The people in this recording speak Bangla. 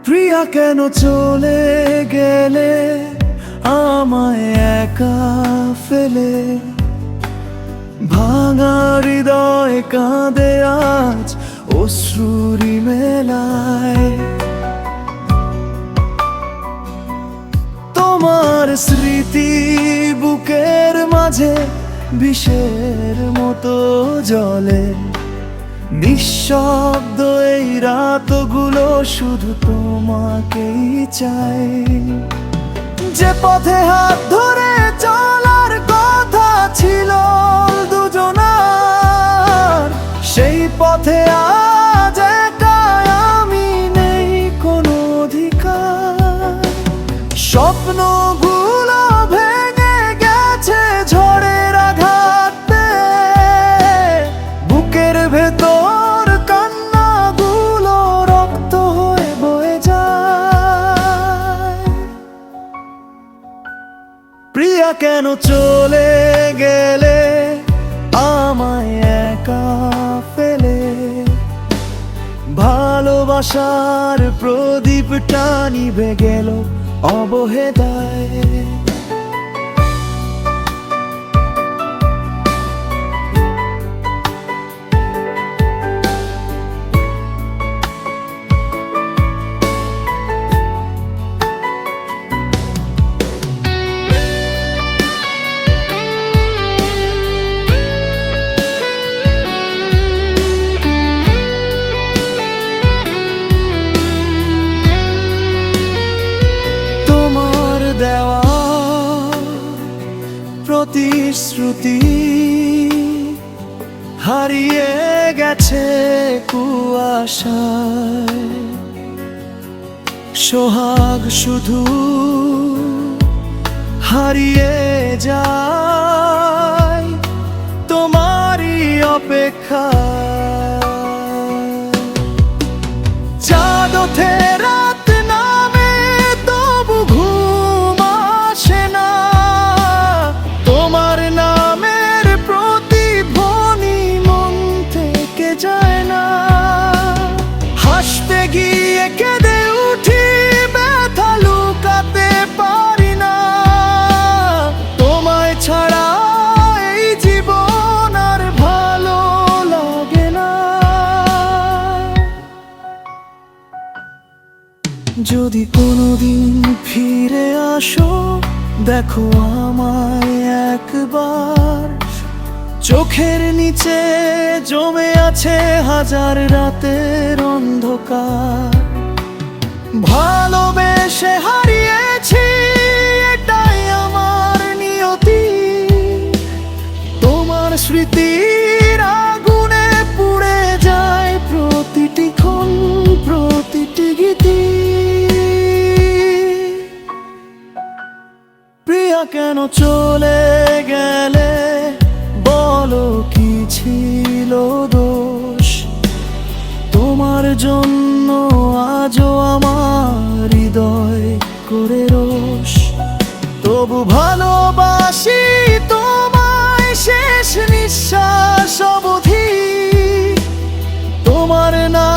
প্রিয়া কেন চলে গেলে আমায় একা ফেলে? ভাঙা হৃদয় কাঁদে আজ অশ্রুরি মেলায়। তোমার স্মৃতি বুকের মাঝে বিষের মতো জ্বলে। নিঃশব্দ এই রাতগুলো শুধু তোমাকেই চাই। যে পথে হাত ধরে চলার কথা ছিল দুজনার, সেই পথে আজ একা আমি নেই কোনো অধিকার। স্বপ্নগুলো ভেঙে গেছে ঝড়ের আঘাতে, বুকের ভেতর কান্নাগুলো রক্ত হয়ে বয়ে যায়। প্রিয়া কেন চলে গেলে আমায় একা ফেলে? ভালোবাসার প্রদীপটা নিভে গেল অবহেলায়। দেওয়া প্রতিশ্রুতি হারিয়ে গেছে কুয়াশায়। সোহাগ শুধু হারিয়ে যায় তোমারই অপেক্ষায়। চাঁদ ওঠে রাত নামে তবু ঘুম আসে না। তোমার নামের প্রতিধ্বনি মন থেকে যায় না। হাসতে গিয়ে কেঁদে উঠি, ব্যথা লুকাতে পারি না। তোমায় ছাড়া এই জীবন আর ভালো লাগে না। যদি কোনোদিন ফিরে আসো, দেখো আমায় একবার। চোখের নিচে জমে আছে হাজার রাতের অন্ধকার। ভালোবেসে হারিয়েছি, এটাই আমার নিয়তি। তোমার স্মৃতির আগুনে পুড়ে যায় প্রতিটি ক্ষণ, প্রতিটি গীতি। প্রিয়া কেন চলে গেলে বলো, কি ছিল দোষ? তোমার জন্য আজও আমার হৃদয় করে রোষ। তবু ভালোবাসি তোমায় শেষ নিঃশ্বাস অবধি। তোমার না